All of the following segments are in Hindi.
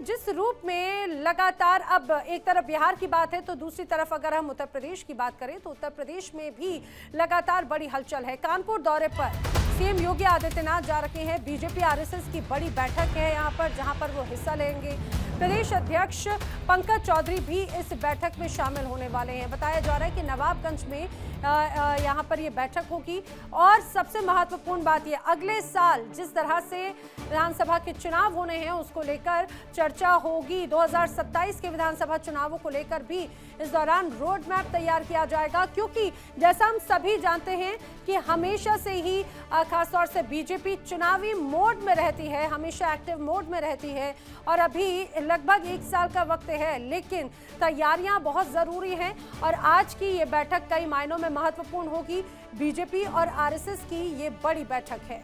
जिस रूप में लगातार अब एक तरफ बिहार की बात है तो दूसरी तरफ अगर हम उत्तर प्रदेश की बात करें तो उत्तर प्रदेश में भी लगातार बड़ी हलचल है। कानपुर दौरे पर सीएम योगी आदित्यनाथ जा रहे हैं। बीजेपी आरएसएस की बड़ी बैठक है यहाँ पर, जहाँ पर वो हिस्सा लेंगे। प्रदेश अध्यक्ष पंकज चौधरी भी इस बैठक में शामिल होने वाले हैं। बताया जा रहा है कि नवाबगंज में यहाँ पर ये बैठक होगी। और सबसे महत्वपूर्ण बात ये, अगले साल जिस तरह से विधानसभा के चुनाव होने हैं उसको लेकर चर्चा होगी। 2027 के विधानसभा चुनावों को लेकर भी इस दौरान रोड मैप तैयार किया जाएगा, क्योंकि जैसा हम सभी जानते हैं कि हमेशा से ही खासतौर से बीजेपी चुनावी मोड में रहती है, हमेशा एक्टिव मोड में रहती है। और अभी लगभग 1 साल का वक्त है, लेकिन तैयारियां बहुत जरूरी हैं और आज की ये बैठक कई मायनों में महत्वपूर्ण होगी। बीजेपी और आरएसएस की ये बड़ी बैठक है।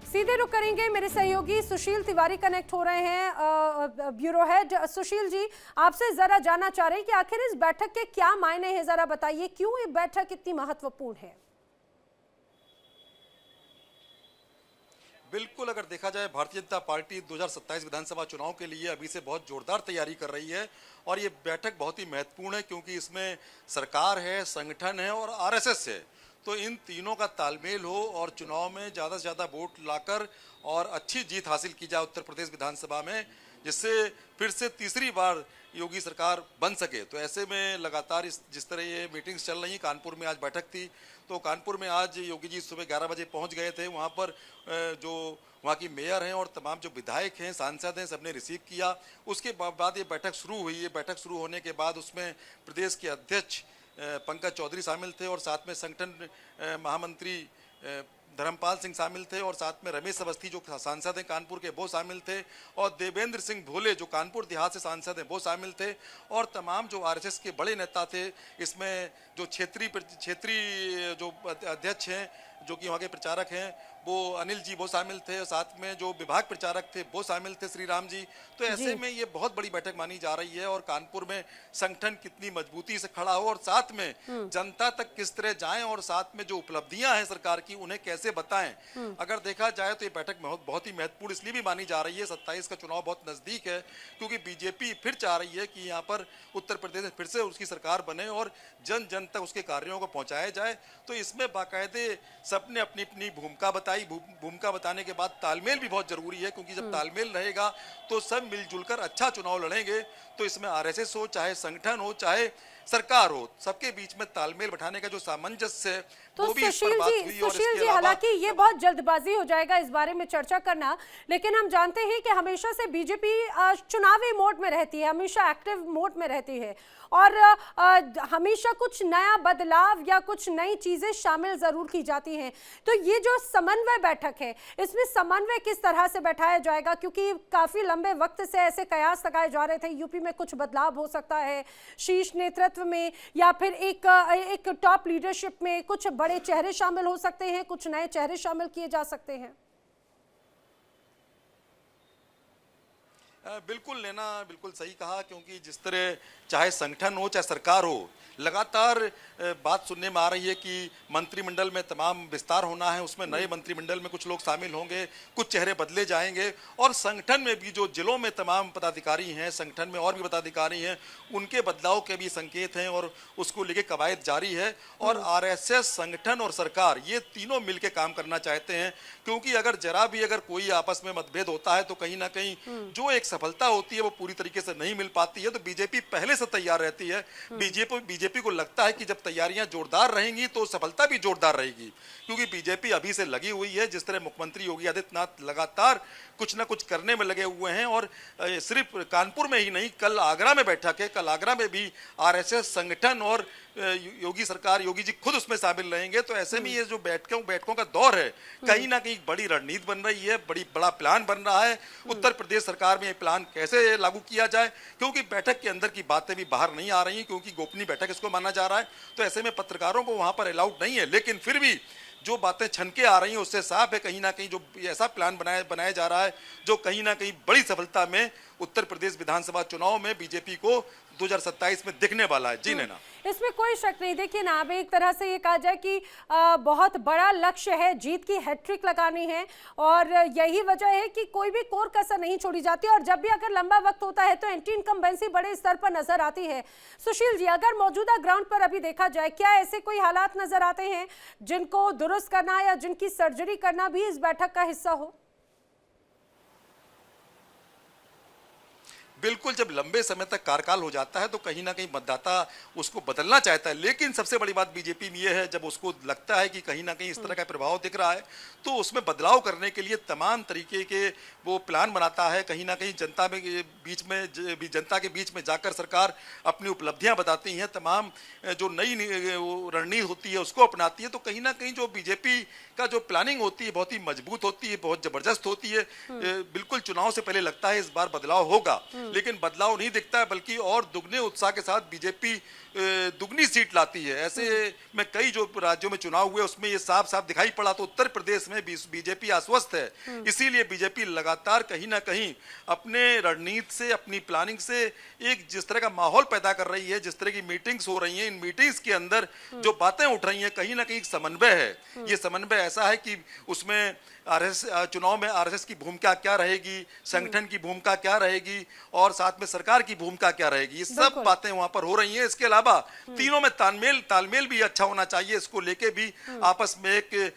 सीधे रुक करेंगे, मेरे सहयोगी सुशील तिवारी कनेक्ट हो रहे हैं, ब्यूरो हेड। सुशील जी, आपसे जरा जानना चाह रहे हैं कि आखिर इस बैठक के क्या मायने हैं, जरा बताइए क्यों ये बैठक इतनी महत्वपूर्ण है। बिल्कुल, अगर देखा जाए भारतीय जनता पार्टी 2027 विधानसभा चुनाव के लिए अभी से बहुत जोरदार तैयारी कर रही है और ये बैठक बहुत ही महत्वपूर्ण है, क्योंकि इसमें सरकार है, संगठन है और आरएसएस है। तो इन तीनों का तालमेल हो और चुनाव में ज़्यादा से ज़्यादा वोट लाकर और अच्छी जीत हासिल की जाए उत्तर प्रदेश विधानसभा में, जिससे फिर से तीसरी बार योगी सरकार बन सके। तो ऐसे में लगातार जिस तरह ये मीटिंग्स चल रही, कानपुर में आज बैठक थी, तो कानपुर में आज योगी जी सुबह 11 बजे पहुंच गए थे। वहां पर जो वहां की मेयर हैं और तमाम जो विधायक हैं, सांसद हैं, सबने रिसीव किया। उसके बाद ये बैठक शुरू हुई। ये बैठक शुरू होने के बाद उसमें प्रदेश के अध्यक्ष पंकज चौधरी शामिल थे और साथ में संगठन महामंत्री धर्मपाल सिंह शामिल थे और साथ में रमेश अवस्थी जो सांसद हैं कानपुर के, वो शामिल थे और देवेंद्र सिंह भोले जो कानपुर देहात से सांसद हैं, वो शामिल थे और तमाम जो आरएसएस के बड़े नेता थे। इसमें जो क्षेत्रीय जो अध्यक्ष हैं, जो कि वहाँ के प्रचारक हैं, वो अनिल जी वो शामिल थे और साथ में जो विभाग प्रचारक थे वो शामिल थे, श्री राम जी। तो ऐसे में ये बहुत बड़ी बैठक मानी जा रही है और कानपुर में संगठन कितनी मजबूती से खड़ा हो और साथ में जनता तक किस तरह जाएं और साथ में जो उपलब्धियां हैं सरकार की उन्हें कैसे बताएं। अगर देखा जाए तो ये बैठक बहुत ही महत्वपूर्ण इसलिए भी मानी जा रही है, 27 का चुनाव बहुत नजदीक है, क्योंकि बीजेपी फिर चाह रही है कि यहाँ पर उत्तर प्रदेश में फिर से उसकी सरकार बने और जन जन तक उसके कार्यों को पहुंचाया जाए। तो इसमें बाकायदे सबने अपनी अपनी भूमिका बताई। भूमिका बताने के बाद तालमेल भी बहुत जरूरी है, क्योंकि जब तालमेल रहेगा तो सब मिलजुल कर अच्छा चुनाव लड़ेंगे। तो इसमें आरएसएस हो, चाहे संगठन हो, चाहे सरकार हो, सबके बीच में तालमेल बैठाने का जो सामंजस्य है तो सुशील जी, हालांकि ये बहुत जल्दबाजी हो जाएगा इस बारे में चर्चा करना, लेकिन हम जानते हैं कि हमेशा से बीजेपी चुनावी मोड में रहती है, हमेशा एक्टिव मोड में रहती है और हमेशा कुछ नया बदलाव या कुछ नई चीजें शामिल जरूर की जाती हैं। तो ये जो समन्वय बैठक है, इसमें समन्वय किस तरह से बैठाया जाएगा, क्योंकि काफी लंबे वक्त से ऐसे कयास लगाए जा रहे थे यूपी में कुछ बदलाव हो सकता है, शीर्ष नेतृत्व में या फिर एक टॉप लीडरशिप में कुछ बड़े चेहरे शामिल हो सकते हैं, कुछ नए चेहरे शामिल किए जा सकते हैं। बिल्कुल लेना बिल्कुल सही कहा, क्योंकि जिस तरह चाहे संगठन हो चाहे सरकार हो, लगातार बात सुनने में आ रही है कि मंत्रिमंडल में तमाम विस्तार होना है, उसमें नए मंत्रिमंडल में कुछ लोग शामिल होंगे, कुछ चेहरे बदले जाएंगे और संगठन में भी जो जिलों में तमाम पदाधिकारी हैं, संगठन में और भी पदाधिकारी हैं, उनके बदलाव के भी संकेत हैं और उसको लेके कवायद जारी है। और आरएसएस, संगठन और सरकार ये तीनों मिलकर काम करना चाहते हैं, क्योंकि अगर जरा भी अगर कोई आपस में मतभेद होता है तो कहीं ना कहीं जो एक सफलता होती है वो पूरी तरीके से नहीं मिल पाती है। तो बीजेपी पहले से तैयार रहती है। बीजेपी को लगता है कि जब तैयारियां जोरदार रहेंगी तो सफलता भी जोरदार रहेगी, क्योंकि बीजेपी अभी से लगी हुई है। जिस तरह मुख्यमंत्री योगी आदित्यनाथ लगातार कुछ ना कुछ करने में लगे हुए हैं और सिर्फ कानपुर में ही नहीं, कल आगरा में बैठक है, कल आगरा में भी आरएसएस, संगठन और योगी सरकार, योगी जी खुद उसमें शामिल रहेंगे। तो ऐसे में ये जो बैठकों का दौर है, कहीं ना कहीं बड़ी रणनीति बन रही है, बड़ा प्लान बन रहा है। उत्तर प्रदेश सरकार में ये प्लान कैसे लागू किया जाए, क्योंकि बैठक के अंदर की बातें भी बाहर नहीं आ रही, क्योंकि गोपनीय बैठक इसको माना जा रहा है। तो ऐसे में पत्रकारों को वहां पर अलाउड नहीं है, लेकिन फिर भी जो बातें छनके आ रही हैं उससे साफ है कहीं ना कहीं जो ऐसा प्लान बनाया जा रहा है जो कहीं ना कहीं बड़ी सफलता में उत्तर प्रदेश विधानसभा चुनाव में बीजेपी को 2027 में दिखने वाला है। जी नैना, इसमें कोई शक नहीं। देखिए ना, अब एक तरह से ये कहा जाए कि बहुत बड़ा लक्ष्य है, जीत की हैट्रिक लगानी है और यही वजह है कि कोई भी कोर कसर नहीं छोड़ी जाती और जब भी अगर लंबा वक्त होता है तो एंटी इनकम्बेंसी बड़े स्तर पर नजर आती है। सुशील जी, अगर मौजूदा ग्राउंड पर अभी देखा जाए, क्या ऐसे कोई हालात नजर आते हैं जिनको दुरुस्त करना या जिनकी सर्जरी करना भी इस बैठक का हिस्सा हो? बिल्कुल, जब लंबे समय तक कार्यकाल हो जाता है तो कहीं ना कहीं मतदाता उसको बदलना चाहता है, लेकिन सबसे बड़ी बात बीजेपी में यह है, जब उसको लगता है कि कहीं ना कहीं इस तरह का प्रभाव दिख रहा है तो उसमें बदलाव करने के लिए तमाम तरीके के वो प्लान बनाता है। कहीं ना कहीं जनता के बीच में जाकर सरकार अपनी उपलब्धियां बताती हैं, तमाम जो नई रणनीति होती है उसको अपनाती है। तो कहीं ना कहीं जो बीजेपी का जो प्लानिंग होती है बहुत ही मजबूत होती है, बहुत जबरदस्त होती है। बिल्कुल चुनाव से पहले लगता है इस बार बदलाव होगा, लेकिन बदलाव नहीं दिखता है, बल्कि और दुगने उत्साह के साथ बीजेपी दुगनी सीट लाती है। ऐसे में कई जो राज्यों में चुनाव हुए उसमें ये साफ साफ दिखाई पड़ा। तो उत्तर प्रदेश में बीजेपी आश्वस्त है, इसीलिए बीजेपी लगातार कहीं ना कहीं अपने रणनीति से, अपनी प्लानिंग से एक जिस तरह का माहौल पैदा कर रही है, जिस तरह की मीटिंग्स हो रही हैं, इन मीटिंग्स के अंदर जो बातें उठ रही हैं कहीं ना कहीं एक समन्वय है। ये समन्वय ऐसा है कि उसमें चुनाव में आरएसएस की भूमिका क्या रहेगी, संगठन की भूमिका क्या रहेगी और साथ में सरकार की भूमिका क्या रहेगी, ये सब बातें वहां पर हो रही हैं। इसके अलावा तीनों में तालमेल भी अच्छा होना चाहिए, इसको लेके भी आपस में एक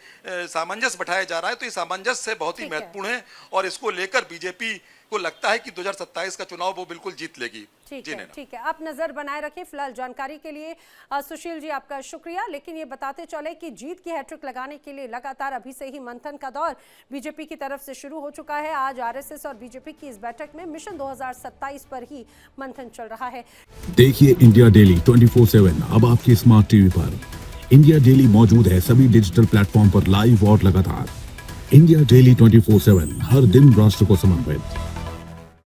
सामंजस्य बैठाया जा रहा है। तो ये सामंजस्य बहुत ही महत्वपूर्ण है और इसको लेकर बीजेपी को लगता है कि 2027 का चुनाव वो बिल्कुल जीत लेगी। ठीक है, आप नजर बनाए रखें। फिलहाल जानकारी के लिए सुशील जी आपका शुक्रिया। लेकिन ये बताते चले कि जीत की हैट्रिक लगाने के लिए लगातार अभी से ही मंथन का दौर बीजेपी की तरफ से शुरू हो चुका है। आज आरएसएस और बीजेपी की इस बैठक में मिशन 2027 पर ही मंथन चल रहा है। देखिए इंडिया डेली 24/7 अब आपके स्मार्ट टीवी पर। इंडिया डेली मौजूद है सभी डिजिटल प्लेटफॉर्म पर लाइव और लगातार। इंडिया डेली 24/7 हर दिन राष्ट्र को समर्पित।